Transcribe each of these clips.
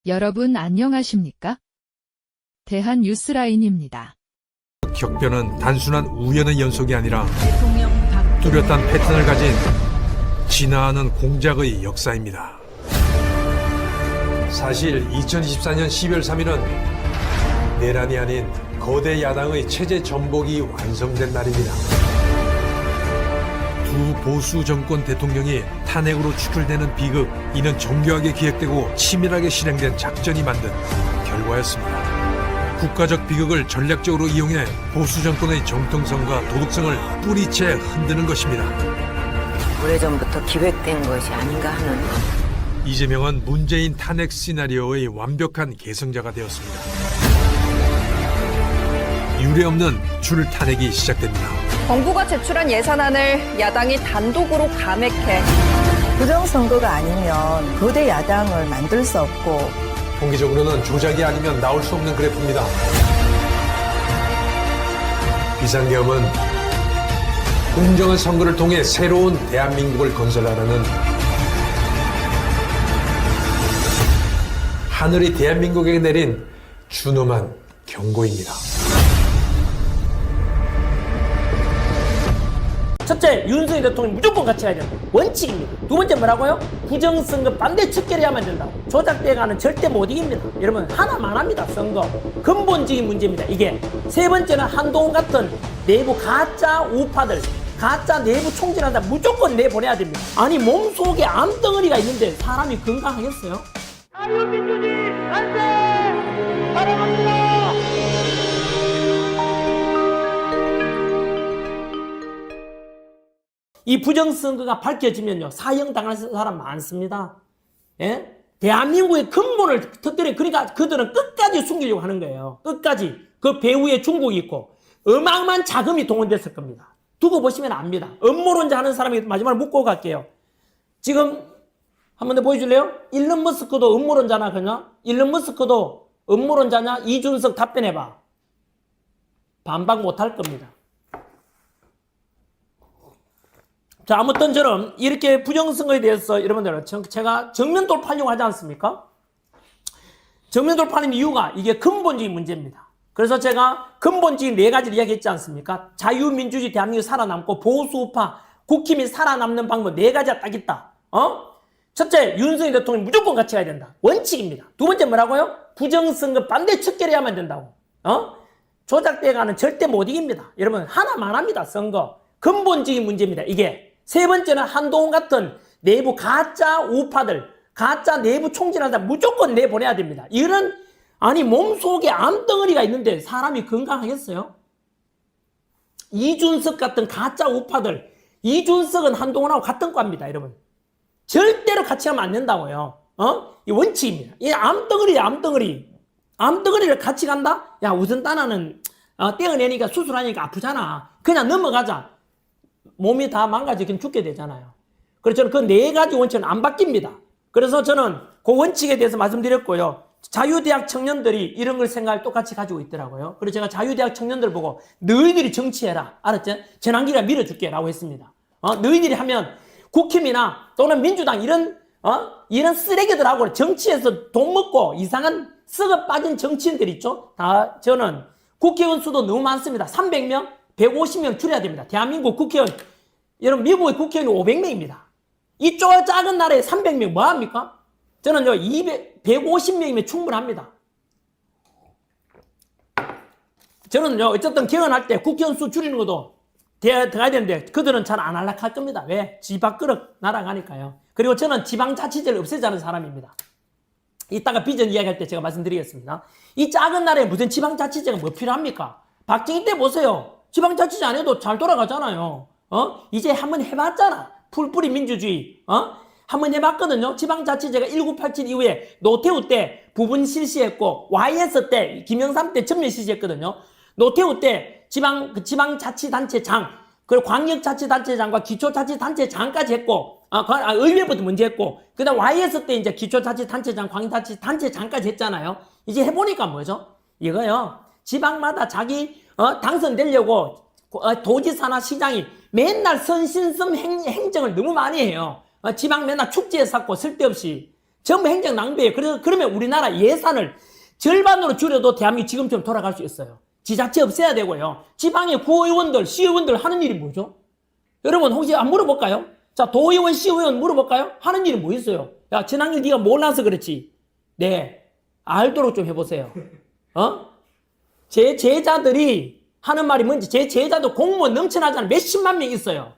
여러분 안녕하십니까? 대한뉴스라인입니다. 격변은 단순한 우연의 연속이 아니라 대통령 뚜렷한 패턴을 가진 진화하는 공작의 역사입니다. 사실 2024년 12월 3일은 내란이 아닌 거대 야당의 체제 전복이 완성된 날입니다. 두 보수 정권 대통령이 탄핵으로 추출되는 비극, 이는 정교하게 기획되고 치밀하게 실행된 작전이 만든 결과였습니다. 국가적 비극을 전략적으로 이용해 보수 정권의 정통성과 도덕성을 뿌리채 흔드는 것입니다. 오래전부터 기획된 것이 아닌가 하는. 이재명은 문재인 탄핵 시나리오의 완벽한 계승자가 되었습니다. 유례없는 줄 탄핵이 시작됩니다. 정부가 제출한 예산안을 야당이 단독으로 감액해 부정선거가 아니면 거대 야당을 만들 수 없고 통계적으로는 조작이 아니면 나올 수 없는 그래프입니다. 비상계엄은 공정한 선거를 통해 새로운 대한민국을 건설하라는 하늘이 대한민국에게 내린 준엄한 경고입니다. 첫째, 윤석열 대통령이 무조건 같이 가야 된다. 원칙입니다. 두 번째 뭐라고요? 부정선거 반대 척결해야만 된다고. 조작돼가는 절대 못 이깁니다. 여러분 하나만 합니다. 선거. 근본적인 문제입니다. 이게. 세 번째는 한동훈 같은 내부 가짜 우파들, 가짜 내부 총질한다. 무조건 내보내야 됩니다. 아니 몸속에 암덩어리가 있는데 사람이 건강하겠어요? 자유민주주의 안돼! 사랑합니다! 이 부정선거가 밝혀지면요, 사형당할 사람 많습니다. 예? 대한민국의 근본을 터뜨려, 그러니까 그들은 끝까지 숨기려고 하는 거예요. 끝까지. 그 배후에 중국이 있고, 어마어마한 자금이 동원됐을 겁니다. 두고 보시면 압니다. 음모론자 하는 사람이 마지막으로 묻고 갈게요. 지금, 한 번 더 보여줄래요? 일론 머스크도 음모론자나, 그냥? 일론 머스크도 음모론자냐? 이준석 답변해봐. 반박 못할 겁니다. 자, 아무튼 저는 이렇게 부정선거에 대해서 여러분들 제가 정면 돌파하려고 하지 않습니까? 정면 돌파하는 이유가 이게 근본적인 문제입니다. 그래서 제가 근본적인 네 가지를 이야기했지 않습니까? 자유민주주의 대한민국이 살아남고 보수우파 국힘이 살아남는 방법 네 가지가 딱 있다. 첫째, 윤석열 대통령이 무조건 같이 가야 된다. 원칙입니다. 두 번째 뭐라고요? 부정선거 반대 척결해야만 된다고. 조작돼가는 절대 못 이깁니다. 여러분 하나만 합니다. 선거. 근본적인 문제입니다. 이게. 세 번째는 한동훈 같은 내부 가짜 우파들, 가짜 내부 총질한다. 무조건 내보내야 됩니다. 이런, 아니 몸속에 암덩어리가 있는데 사람이 건강하겠어요? 이준석 같은 가짜 우파들, 이준석은 한동훈하고 같은 과입니다. 여러분 절대로 같이 하면 안 된다고요. 이 원칙입니다. 이 암덩어리야, 암덩어리. 암덩어리를 같이 간다? 야, 우선 따나는 떼어내니까 수술하니까 아프잖아. 그냥 넘어가자. 몸이 다 망가지긴 죽게 되잖아요. 그래서 저는 그 네 가지 원칙은 안 바뀝니다. 그래서 저는 그 원칙에 대해서 말씀드렸고요. 자유대학 청년들이 이런 걸 생각을 똑같이 가지고 있더라고요. 그래서 제가 자유대학 청년들 보고 너희들이 정치해라. 알았지? 전환기가 밀어줄게 라고 했습니다. 너희들이 하면 국힘이나 또는 민주당 이런 쓰레기들하고 정치에서 돈 먹고 이상한 썩어 빠진 정치인들 있죠? 다 저는 국회의원 수도 너무 많습니다. 300명? 150명 줄여야 됩니다. 대한민국 국회의원, 여러분 미국의 국회의원이 500명입니다. 이쪽 작은 나라에 300명 뭐합니까? 저는요 150명이면 충분합니다. 저는요 어쨌든 개헌할 때 국회의원 수 줄이는 것도 들어가야 되는데 그들은 잘 안 할락할 겁니다. 왜? 지 밥그릇 날아가니까요. 그리고 저는 지방자치제를 없애자는 사람입니다. 이따가 비전 이야기할 때 제가 말씀드리겠습니다. 이 작은 나라에 무슨 지방자치제가 뭐 필요합니까? 박정희 때 보세요. 지방자치제 안 해도 잘 돌아가잖아요. 이제 한번 해봤잖아. 풀뿌리 민주주의. 한번 해봤거든요. 지방자치제가 1987 이후에 노태우 때 부분 실시했고, YS 때, 김영삼 때 전면 실시했거든요. 노태우 때 지방자치단체장, 그리고 광역자치단체장과 기초자치단체장까지 했고, 의회부터 먼저 했고, 그 다음 YS 때 이제 기초자치단체장, 광역자치단체장까지 했잖아요. 이제 해보니까 뭐죠? 이거요. 지방마다 자기 당선되려고 도지사나 시장이 맨날 선신성 행정을 너무 많이 해요. 지방 맨날 축제에 쌓고 쓸데없이 전부 행정 낭비예요. 그러면 우리나라 예산을 절반으로 줄여도 대한민국 지금처럼 돌아갈 수 있어요. 지자체 없애야 되고요. 지방의 구의원들, 시의원들 하는 일이 뭐죠? 여러분 혹시 안 물어볼까요? 자, 도의원, 시의원 물어볼까요? 하는 일이 뭐 있어요? 야, 전학년 네가 몰라서 그렇지. 네, 알도록 좀 해보세요. 제 제자들이 하는 말이 뭔지, 제 제자도 공무원 넘쳐나잖아요. 몇십만 명 있어요.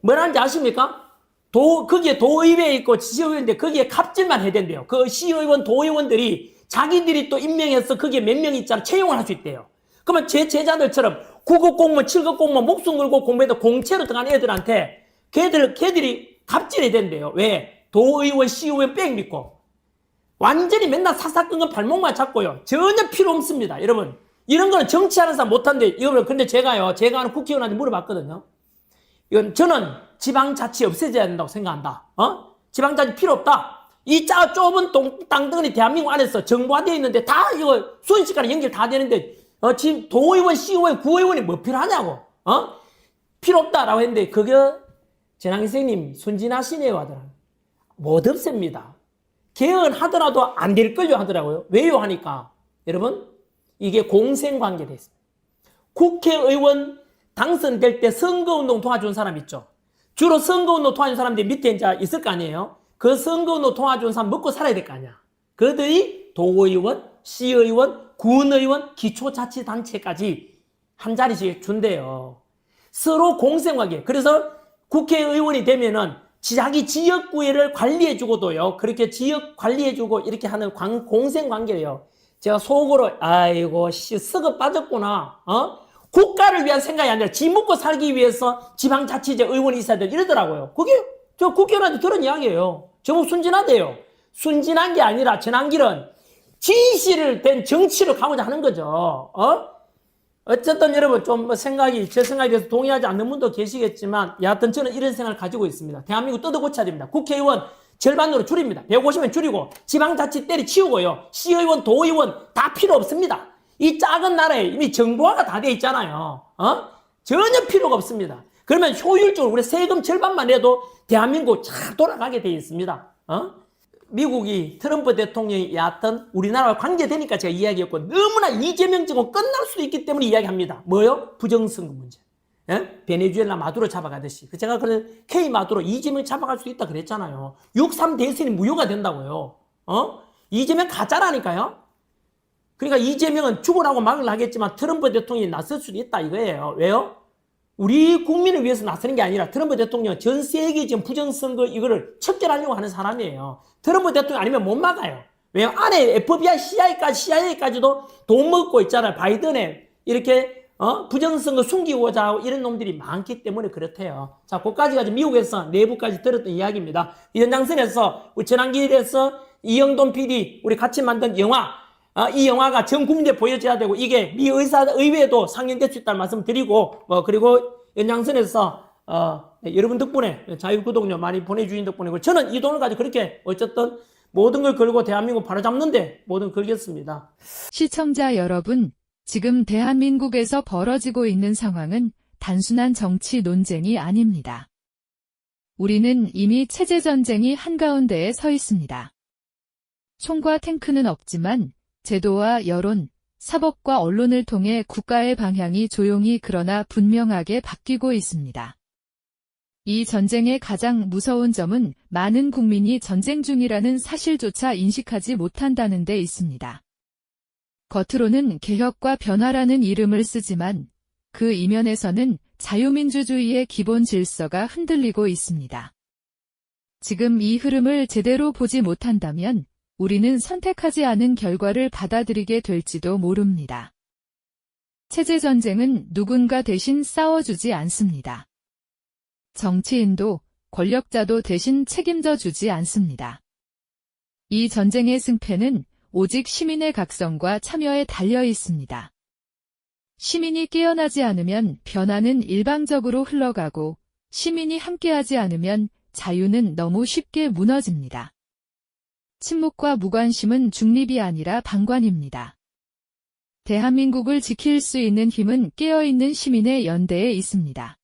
뭐라는지 아십니까? 거기에 도의회 있고 시의원인데 거기에 갑질만 해야 된대요. 그 시의원, 도의원들이 자기들이 또 임명해서 거기에 몇 명 있잖아. 채용을 할 수 있대요. 그러면 제 제자들처럼 9급 공무원, 7급 공무원 목숨 걸고 공부해도 공채로 들어간 애들한테 걔들이 갑질해야 된대요. 왜? 도의원, 시의원 뺑 믿고. 완전히 맨날 사사건건 발목만 잡고요. 전혀 필요 없습니다. 여러분. 이런 거는 정치하는 사람 못한데, 여러분, 근데 제가 하는 국회의원한테 물어봤거든요. 이건 저는 지방자치 없애져야 된다고 생각한다. 지방자치 필요 없다. 이 좁은 땅덩어리 대한민국 안에서 정부화되어 있는데 다 이거 순식간에 연결 다 되는데, 지금 도의원, 시의원, 구의원이 뭐 필요하냐고. 필요 없다라고 했는데, 그게 전학년 선생님 순진하시네요 하더라고요. 못 없앱니다. 개헌하더라도 안 될 걸요 하더라고요. 왜요 하니까 여러분 이게 공생관계가 있습니다. 국회의원 당선될 때 선거운동 도와준 사람 있죠. 주로 선거운동 도와준 사람들이 밑에 이제 있을 거 아니에요. 그 선거운동 도와준 사람 먹고 살아야 될 거 아니야. 그들이 도의원, 시의원, 군의원, 기초자치단체까지 한 자리씩 준대요. 서로 공생관계. 그래서 국회의원이 되면은 자기 지역구회를 관리해주고도요. 그렇게 지역 관리해주고 이렇게 하는 공생관계예요. 제가 속으로 아이고 썩어 빠졌구나. 국가를 위한 생각이 아니라 지 먹고 살기 위해서 지방자치제 의원이 있어야 돼 이러더라고요. 그게 저 국회의원한테 들은 이야기예요. 저보고 순진하대요. 순진한 게 아니라 전환길은 진실을 된 정치로 가고자 하는 거죠. 어쨌든 여러분 좀 제 생각에 대해서 동의하지 않는 분도 계시겠지만 여하튼 저는 이런 생각을 가지고 있습니다. 대한민국 뜯어고쳐야 됩니다. 국회의원 절반으로 줄입니다. 150명 줄이고 지방자치 때려치우고요. 시의원, 도의원 다 필요 없습니다. 이 작은 나라에 이미 정부화가 다 돼 있잖아요. 전혀 필요가 없습니다. 그러면 효율적으로 우리 세금 절반만 내도 대한민국 잘 돌아가게 돼 있습니다. 미국이 트럼프 대통령이 여하튼 우리나라와 관계되니까 제가 이야기했고 너무나 이재명 정권 끝날 수도 있기 때문에 이야기합니다. 뭐요? 부정선거 문제. 베네수엘라 마두로 잡아가듯이. 제가 K 마두로 이재명 잡아갈 수 있다 그랬잖아요. 6.3 대선이 무효가 된다고요. 이재명 가짜라니까요. 그러니까 이재명은 죽으라고 막을 하겠지만 트럼프 대통령이 나설 수도 있다 이거예요. 왜요? 우리 국민을 위해서 나서는 게 아니라 트럼프 대통령은 전 세계 지금 부정선거 이거를 척결하려고 하는 사람이에요. 트럼프 대통령 아니면 못 막아요. 왜요? 안에 FBI, CIA까지도 돈 먹고 있잖아요. 바이든에 이렇게 부정선거 숨기고자 하고 이런 놈들이 많기 때문에 그렇대요. 자, 그까지가 미국에서 내부까지 들었던 이야기입니다. 이 연장선에서 우리 전환길에서 이영돈 PD 우리 같이 만든 영화 이 영화가 전 국민에 보여져야 되고 이게 미 의회에도 상영될 수 있다는 말씀 드리고 그리고 연장선에서 여러분 덕분에 자유구독료 많이 보내주신 덕분에 저는 이 돈을 가지고 그렇게 어쨌든 모든 걸 걸고 대한민국 바로잡는데 모든 걸 걸겠습니다. 시청자 여러분, 지금 대한민국에서 벌어지고 있는 상황은 단순한 정치 논쟁이 아닙니다. 우리는 이미 체제전쟁이 한가운데에 서 있습니다. 총과 탱크는 없지만 제도와 여론, 사법과 언론을 통해 국가의 방향이 조용히 그러나 분명하게 바뀌고 있습니다. 이 전쟁의 가장 무서운 점은 많은 국민이 전쟁 중이라는 사실조차 인식하지 못한다는 데 있습니다. 겉으로는 개혁과 변화라는 이름을 쓰지만 그 이면에서는 자유민주주의의 기본 질서가 흔들리고 있습니다. 지금 이 흐름을 제대로 보지 못한다면 우리는 선택하지 않은 결과를 받아들이게 될지도 모릅니다. 체제전쟁은 누군가 대신 싸워주지 않습니다. 정치인도 권력자도 대신 책임져 주지 않습니다. 이 전쟁의 승패는 오직 시민의 각성과 참여에 달려 있습니다. 시민이 깨어나지 않으면 변화는 일방적으로 흘러가고 시민이 함께하지 않으면 자유는 너무 쉽게 무너집니다. 침묵과 무관심은 중립이 아니라 방관입니다. 대한민국을 지킬 수 있는 힘은 깨어있는 시민의 연대에 있습니다.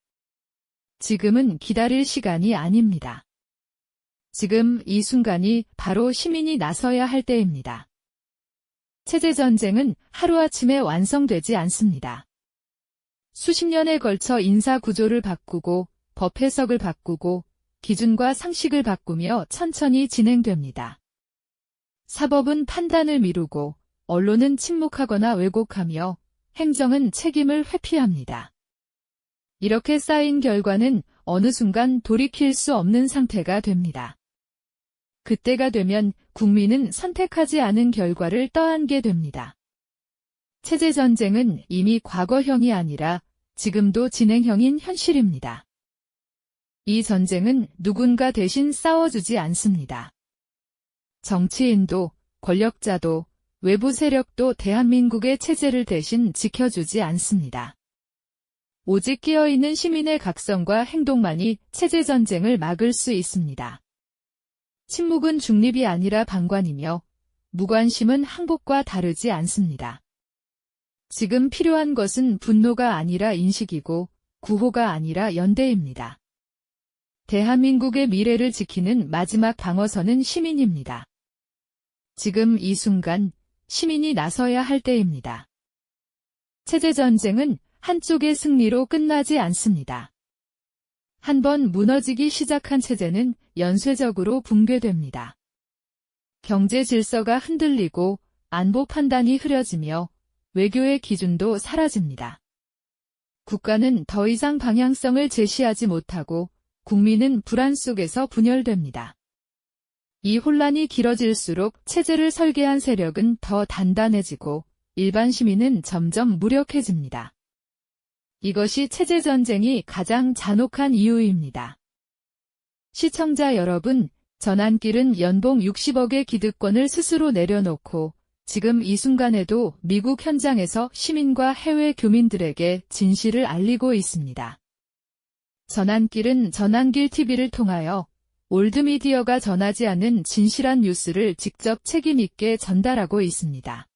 지금은 기다릴 시간이 아닙니다. 지금 이 순간이 바로 시민이 나서야 할 때입니다. 체제전쟁은 하루아침에 완성되지 않습니다. 수십 년에 걸쳐 인사 구조를 바꾸고 법 해석을 바꾸고 기준과 상식을 바꾸며 천천히 진행됩니다. 사법은 판단을 미루고 언론은 침묵하거나 왜곡하며 행정은 책임을 회피합니다. 이렇게 쌓인 결과는 어느 순간 돌이킬 수 없는 상태가 됩니다. 그때가 되면 국민은 선택하지 않은 결과를 떠안게 됩니다. 체제전쟁은 이미 과거형이 아니라 지금도 진행형인 현실입니다. 이 전쟁은 누군가 대신 싸워주지 않습니다. 정치인도, 권력자도, 외부 세력도 대한민국의 체제를 대신 지켜주지 않습니다. 오직 깨어있는 시민의 각성과 행동만이 체제전쟁을 막을 수 있습니다. 침묵은 중립이 아니라 방관이며 무관심은 항복과 다르지 않습니다. 지금 필요한 것은 분노가 아니라 인식이고 구호가 아니라 연대입니다. 대한민국의 미래를 지키는 마지막 방어선은 시민입니다. 지금 이 순간 시민이 나서야 할 때입니다. 체제전쟁은 한쪽의 승리로 끝나지 않습니다. 한번 무너지기 시작한 체제는 연쇄적으로 붕괴됩니다. 경제 질서가 흔들리고 안보 판단이 흐려지며 외교의 기준도 사라집니다. 국가는 더 이상 방향성을 제시하지 못하고 국민은 불안 속에서 분열됩니다. 이 혼란이 길어질수록 체제를 설계한 세력은 더 단단해지고 일반 시민은 점점 무력해집니다. 이것이 체제전쟁이 가장 잔혹한 이유입니다. 시청자 여러분, 전환길은 연봉 60억의 기득권을 스스로 내려놓고 지금 이 순간에도 미국 현장에서 시민과 해외 교민들에게 진실을 알리고 있습니다. 전환길은 전환길 TV를 통하여 올드미디어가 전하지 않은 진실한 뉴스를 직접 책임있게 전달하고 있습니다.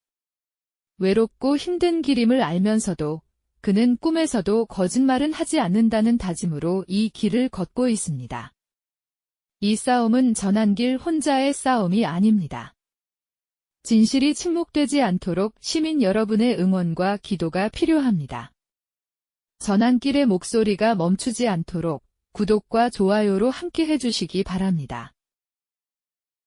외롭고 힘든 길임을 알면서도 그는 꿈에서도 거짓말은 하지 않는다는 다짐으로 이 길을 걷고 있습니다. 이 싸움은 전환길 혼자의 싸움이 아닙니다. 진실이 침묵되지 않도록 시민 여러분의 응원과 기도가 필요합니다. 전환길의 목소리가 멈추지 않도록 구독과 좋아요로 함께 해주시기 바랍니다.